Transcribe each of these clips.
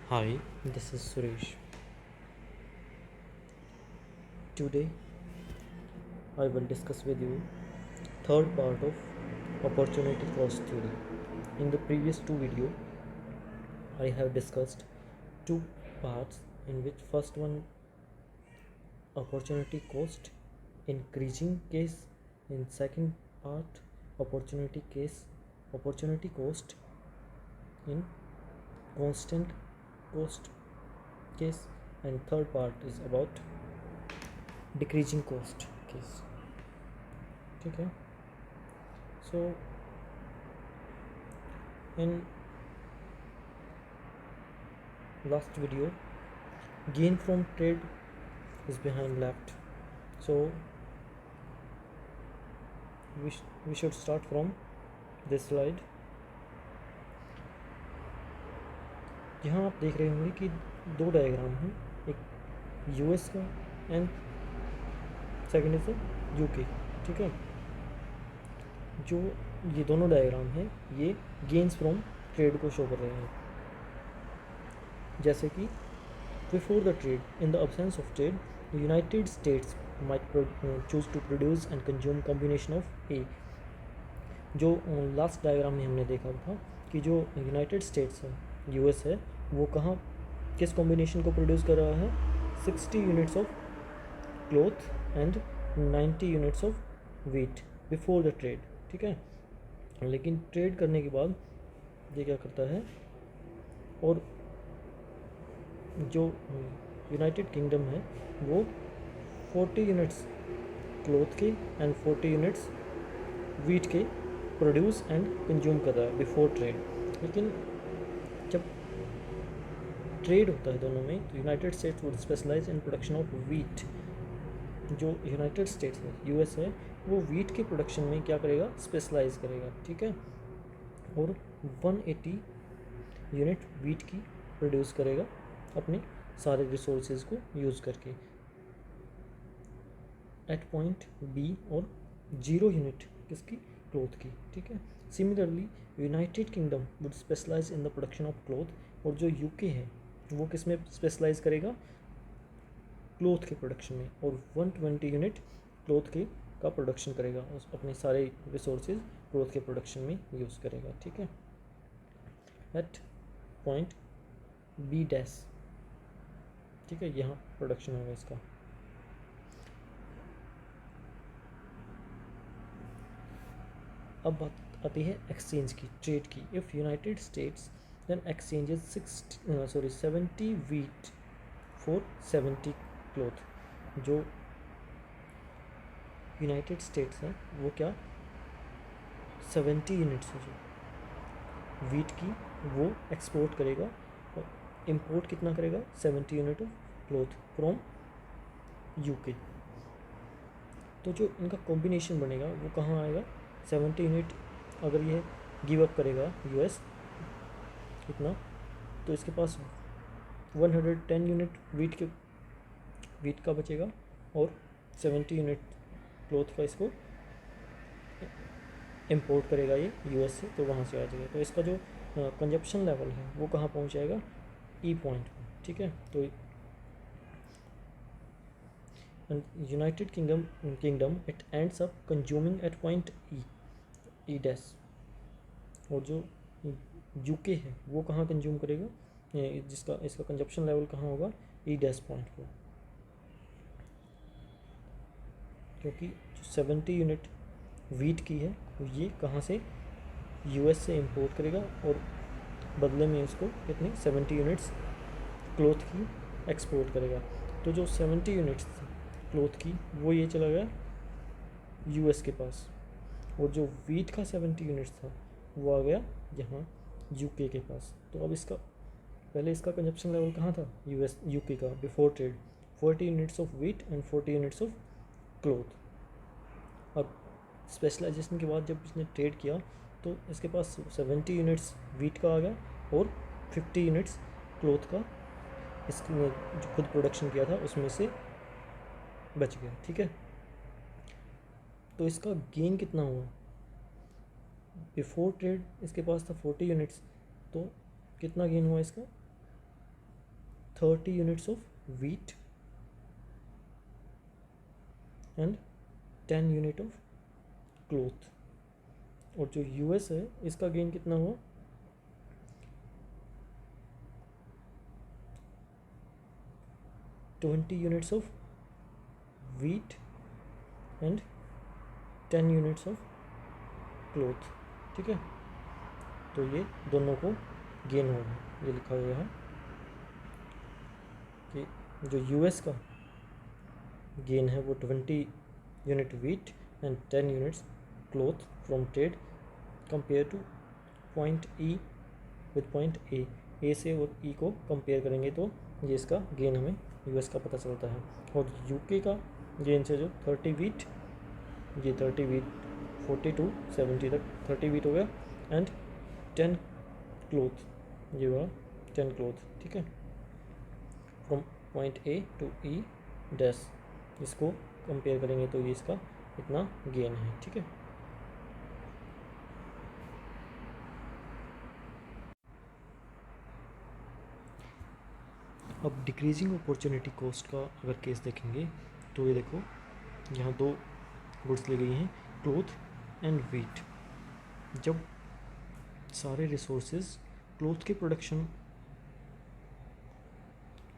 Hi, this is Suresh. Today I will discuss with you third part of opportunity cost theory. In the previous two videos, I have discussed two parts in which first one opportunity cost increasing case, in second part opportunity cost in constant cost case, and third part is about decreasing cost case. ठीक है. So in last video, gain from trade is behind left, so we should start from this slide. यहाँ आप देख रहे होंगे कि दो diagram हैं, एक यूएस का एंड सेकंड इज यूके. ठीक है. जो ये दोनों डायग्राम हैं ये गेन्स फ्रॉम ट्रेड को शो कर रहे हैं. जैसे कि before the trade, in the absence of trade, the United States might choose to produce and consume combination of A. जो लास्ट डायग्राम में हमने देखा था कि जो यूनाइटेड स्टेट्स है, यूएस है, वो कहाँ किस कॉम्बिनेशन को प्रोड्यूस कर रहा है, 60 units of cloth and 90 units of wheat before the trade. ठीक है. लेकिन ट्रेड करने के बाद ये क्या करता है, और जो यूनाइटेड किंगडम है वो 40 यूनिट्स क्लोथ के एंड 40 यूनिट्स वीट के प्रोड्यूस एंड कंज्यूम कर रहा है बिफोर ट्रेड. लेकिन जब ट्रेड होता है दोनों में, तो United States would specialise in production of wheat. जो यूनाइटेड स्टेट्स है, यूएस है, वो वीट के प्रोडक्शन में क्या करेगा, स्पेशलाइज करेगा. ठीक है. और 180 यूनिट वीट की प्रोड्यूस करेगा अपने सारे रिसोर्सेज को यूज़ करके एट पॉइंट बी, और 0 यूनिट किसकी, क्लोथ की. ठीक है. Similarly United Kingdom would specialise in the production of cloth, और जो यूके है वो किस में स्पेशलाइज करेगा, क्लोथ के प्रोडक्शन में, और 120 यूनिट क्लोथ के का प्रोडक्शन करेगा, उस अपने सारे रिसोर्सेज क्लोथ के प्रोडक्शन में यूज़ करेगा. ठीक है. At point B dash. ठीक है. यहाँ प्रोडक्शन होगा इसका. अब बात आती है एक्सचेंज की, ट्रेड की. If United States then exchanges 70 wheat for 70 cloth. जो यूनाइटेड स्टेट्स हैं वो क्या 70 यूनिट्स है जो वीट की, वो एक्सपोर्ट करेगा, और इंपोर्ट कितना करेगा, 70 unit of cloth from UK. तो जो इनका कॉम्बिनेशन बनेगा वो कहाँ आएगा, 70 यूनिट. अगर ये गिव अप करेगा यूएस इतना, तो इसके पास 110 यूनिट वीट का बचेगा, और 70 यूनिट क्लोथ का इसको इंपोर्ट करेगा ये यूएस से, तो वहाँ से आ जाएगा. तो इसका जो कंजप्शन लेवल है वो कहाँ पहुँच जाएगा, ई पॉइंट पर. ठीक है. तो United Kingdom it ends up consuming at point E dash. और जो यूके है वो कहाँ कंज्यूम करेगा, जिसका इसका कंजप्शन लेवल कहाँ होगा, ई डैश पॉइंट पर. क्योंकि जो 70 यूनिट वीट की है ये कहाँ से, यूएस से इंपोर्ट करेगा, और बदले में इसको कितनी 70 यूनिट्स क्लोथ की एक्सपोर्ट करेगा. तो जो 70 यूनिट्स क्लोथ की वो ये चला गया यूएस के पास, और जो वीट का 70 यूनिट्स था वो आ गया यहाँ यूके के पास. तो अब इसका पहले इसका कंजप्शन लेवल कहाँ था, यूके का before trade, 40 units of wheat and 40 units of cloth. अब स्पेशलाइजेशन के बाद जब इसने ट्रेड किया तो इसके पास 70 यूनिट्स वीट का आ गया, और 50 यूनिट्स क्लोथ का इसने जो खुद प्रोडक्शन किया था उसमें से बच गया. ठीक है. तो इसका गेन कितना हुआ, बिफोर ट्रेड इसके पास था 40 यूनिट्स, तो कितना गेन हुआ इसका, 30 units of wheat and 10 unit of cloth. और जो यूएस है इसका गेन कितना हुआ, 20 units of wheat and 10 units of cloth. ठीक है, तो ये दोनों को गेन होगा। ये लिखा हुआ है कि जो यूएस का गेन है वो 20 unit wheat and 10 units cloth from trade compare two point E with point A से और ई को कंपेयर करेंगे तो ये इसका गेन हमें यूएस का पता चलता है। और यूके का गेन से जो 30 wheat, ये 30 wheat 40 to 70 तक 30 wheat हो गया एंड 10 क्लोथ, ये हुआ 10 क्लोथ। ठीक है, from point A to E dash, इसको कंपेयर करेंगे तो ये इसका इतना गेन है। ठीक है, अब डिक्रीजिंग अपॉर्चुनिटी कॉस्ट का अगर केस देखेंगे तो ये देखो यहाँ दो गुड्स ली गई हैं, क्लोथ एंड वीट। जब सारे रिसोर्सेज क्लोथ के प्रोडक्शन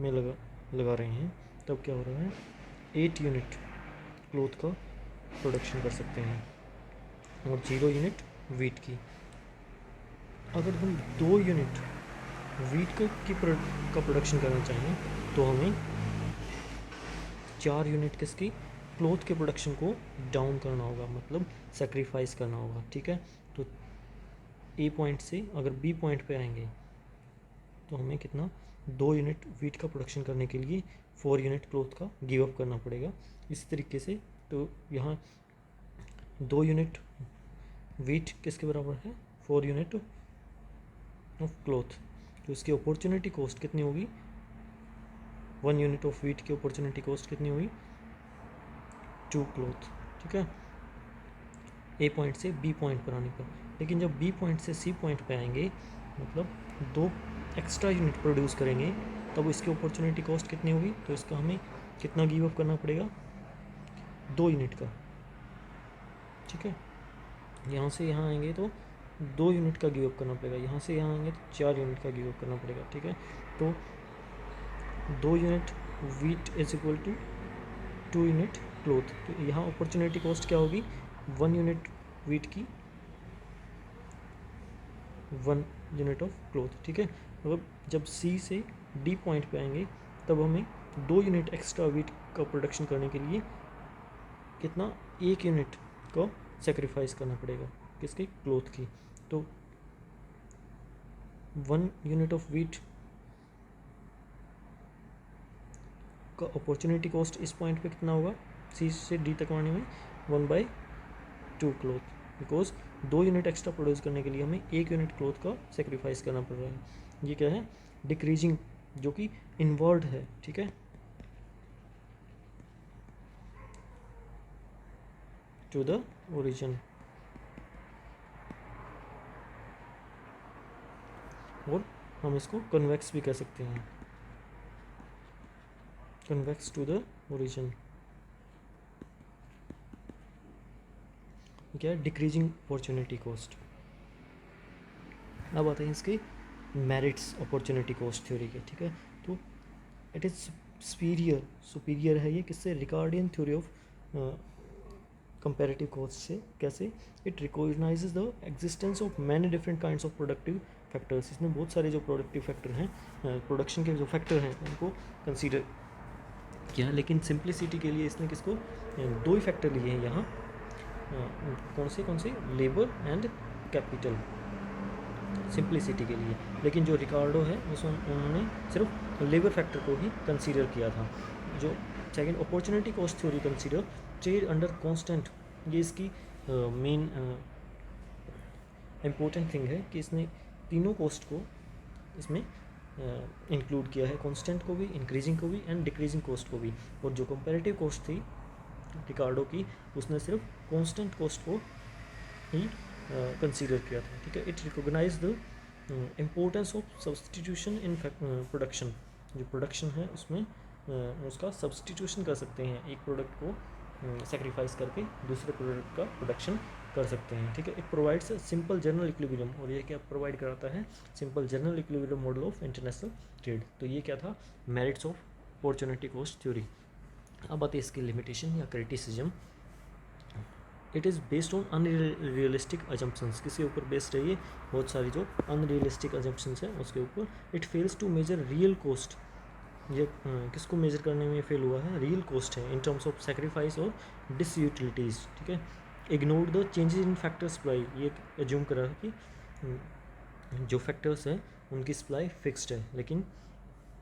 में लगा रहे हैं तब क्या हो रहा है, 8 यूनिट क्लोथ का प्रोडक्शन कर सकते हैं और 0 यूनिट वीट की। अगर हम 2 यूनिट वीट का प्रोडक्शन करना चाहें तो हमें 4 यूनिट किसकी, क्लोथ के प्रोडक्शन को डाउन करना होगा, मतलब सेक्रीफाइस करना होगा। ठीक है, तो ए पॉइंट से अगर बी पॉइंट पे आएंगे तो हमें कितना, 2 यूनिट वीट का प्रोडक्शन करने के लिए 4 यूनिट क्लोथ का गिव अप करना पड़ेगा। इसी तरीके से तो यहाँ 2 यूनिट वीट किसके बराबर है, 4 यूनिट ऑफ क्लोथ। तो इसकी अपॉर्चुनिटी कॉस्ट कितनी होगी, 1 यूनिट ऑफ वीट की अपॉर्चुनिटी कॉस्ट कितनी होगी, 2 क्लोथ। ठीक है, ए पॉइंट से बी पॉइंट पर आने पर। लेकिन जब बी पॉइंट से सी पॉइंट पर आएंगे, मतलब 2 एक्स्ट्रा यूनिट प्रोड्यूस करेंगे, तब इसकी अपॉर्चुनिटी कॉस्ट कितनी होगी, तो इसका हमें कितना गिव अप करना पड़ेगा, 2 यूनिट का। ठीक है, यहाँ से यहाँ आएंगे तो 2 यूनिट का गिव अप करना पड़ेगा, यहाँ से यहाँ आएंगे तो 4 यूनिट का गिव अप करना पड़ेगा। ठीक है, तो 2 unit wheat is equal to 2 unit cloth. तो यहाँ अपॉर्चुनिटी कॉस्ट क्या होगी, 1 यूनिट वीट की 1 यूनिट ऑफ क्लोथ। ठीक है, मतलब जब सी से डी पॉइंट पे आएंगे तब हमें 2 यूनिट एक्स्ट्रा वीट का प्रोडक्शन करने के लिए कितना, 1 यूनिट को सेक्रीफाइस करना पड़ेगा, किसकी, क्लोथ की। तो 1 यूनिट ऑफ वीट का अपॉर्चुनिटी कॉस्ट इस पॉइंट पे कितना होगा, सी से डी तक आने में 1/2 cloth, because 2 unit extra produce करने के लिए हमें 1 यूनिट क्लोथ का सेक्रीफाइस करना पड़ रहा है। ये क्या है, डिक्रीजिंग, जो कि इनवर्ड है। ठीक है, टू द ओरिजिन, और हम इसको कन्वेक्स भी कह सकते हैं, कन्वेक्स टू द ओरिजिन। क्या है, डिक्रीजिंग अपॉर्चुनिटी कॉस्ट। अब आते हैं इसके मेरिट्स अपॉर्चुनिटी कॉस्ट थ्योरी के। ठीक है, तो इट इज़ सुपीरियर है ये किससे, Ricardian theory of comparative cost से। कैसे, it recognises the existence of many different kinds of productive factors. इसमें बहुत सारे जो प्रोडक्टिव फैक्टर हैं, प्रोडक्शन के जो फैक्टर हैं उनको कंसीडर किया, लेकिन सिंप्लिसिटी के लिए इसने किसको, 2 ही फैक्टर लिए हैं यहाँ। कौन से, लेबर एंड कैपिटल, सिंप्लिसिटी के लिए। लेकिन जो रिकार्डो है उसमें उन्होंने सिर्फ लेबर फैक्टर को ही कंसीडर किया था। जो second opportunity cost theory consider trade under constant, ये इसकी मेन इम्पोर्टेंट थिंग है कि इसने तीनों कॉस्ट को इसमें इंक्लूड किया है, कांस्टेंट को भी, इंक्रीजिंग को भी एंड डिक्रीजिंग कॉस्ट को भी। और जो कंपैरेटिव कॉस्ट थी रिकार्डो की, उसने सिर्फ कांस्टेंट कॉस्ट को ही कंसीडर किया था। ठीक है, it recognise the importance of substitution in production. जो प्रोडक्शन है उसमें उसका सब्सटीट्यूशन कर सकते हैं, एक प्रोडक्ट को सेक्रीफाइस करके दूसरे प्रोडक्ट का प्रोडक्शन कर सकते हैं, ठीक है। It provides simple general equilibrium, और ये क्या प्रोवाइड कराता है, simple general equilibrium model of international trade. तो ये क्या था, merits of opportunity cost theory. अब आते हैं इसकी लिमिटेशन या criticism. It is based on unrealistic assumptions, किसके ऊपर बेस्ड है ये, बहुत सारी जो अनरियलिस्टिक अजम्पन्स हैं उसके ऊपर। It fails to measure real cost, ये किसको मेजर करने में फेल हुआ है, रियल कॉस्ट है, इन टर्म्स ऑफ सेक्रीफाइस और डिसयूटिलिटीज़, ठीक है। Ignore the changes in factor supply, ये एज्यूम करा कि जो फैक्टर्स हैं उनकी सप्लाई फिक्स्ड है, लेकिन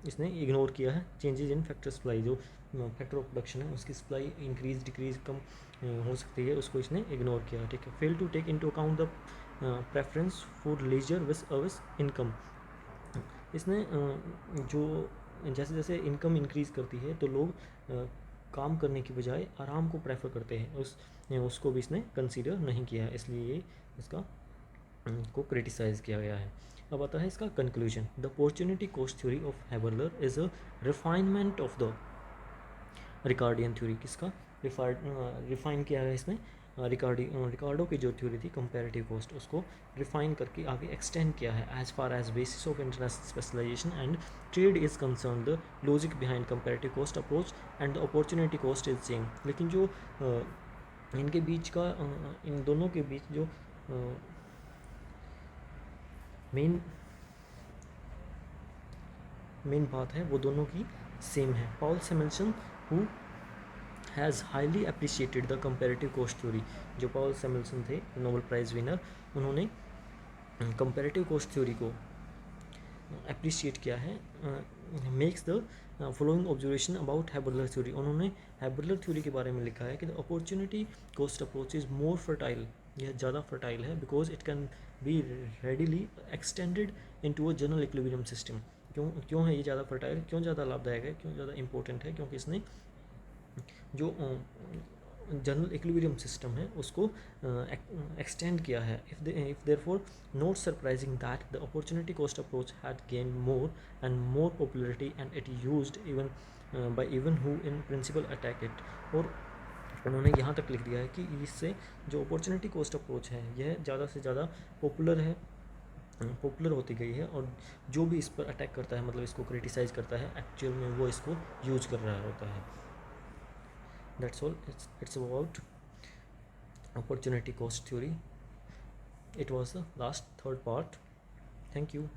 इसने इग्नोर किया है चेंजेस इन फैक्टर सप्लाई, जो फैक्टर ऑफ प्रोडक्शन है उसकी सप्लाई इंक्रीज डिक्रीज कम हो सकती है, उसको इसने इग्नोर किया, ठीक है। Fail to take into account the preference for leisure vis a vis income, इसने जो जैसे जैसे इनकम इंक्रीज़ करती है तो लोग काम करने की बजाय आराम को प्रेफर करते हैं, उसको भी इसने कंसीडर नहीं किया है, इसलिए ये इसका को क्रिटिसाइज़ किया गया है। अब आता है इसका conclusion. The opportunity cost theory of Haberler is a refinement of the Ricardian theory, किसका रिफाइन किया है इसने, रिकार्डो की जो थ्योरी थी कंपैरेटिव कॉस्ट, उसको रिफाइन करके आगे एक्सटेंड किया है। As far as basis of international specialisation and trade is concern, the logic behind comparative cost approach and the opportunity cost is same. लेकिन जो इनके बीच का इन दोनों के बीच जो मेन बात है वो दोनों की सेम है। Paul Samuelson who has highly appreciated the comparative cost theory, जो पॉल सैमुएल्सन थे नोबेल प्राइज़ विनर, उन्होंने कंपैरेटिव कॉस्ट थ्योरी को अप्रिशिएट किया है। Makes the following observation about Haberler theory, उन्होंने हैबरलर थ्योरी के बारे में लिखा है कि the opportunity cost approach is more fertile, यह ज़्यादा फर्टाइल है, because it can be readily extended into a general equilibrium system. क्यों है ये ज़्यादा फर्टाइल, क्यों ज़्यादा लाभदायक है, क्यों ज़्यादा इंपॉर्टेंट है, क्योंकि इसने जो जनरल इक्विलिब्रियम सिस्टम है उसको एक्सटेंड किया है। If therefore not surprising that the opportunity cost approach had gain more and more popularity and it used even bye even who in principle attack it. और उन्होंने यहाँ तक लिख दिया है कि इससे जो अपॉर्चुनिटी कॉस्ट अप्रोच है यह ज़्यादा से ज़्यादा पॉपुलर होती गई है, और जो भी इस पर अटैक करता है, मतलब इसको क्रिटिसाइज़ करता है, एक्चुअल में वो इसको यूज कर रहा होता है। That's all. It's about opportunity cost theory. It was the last third part. Thank you.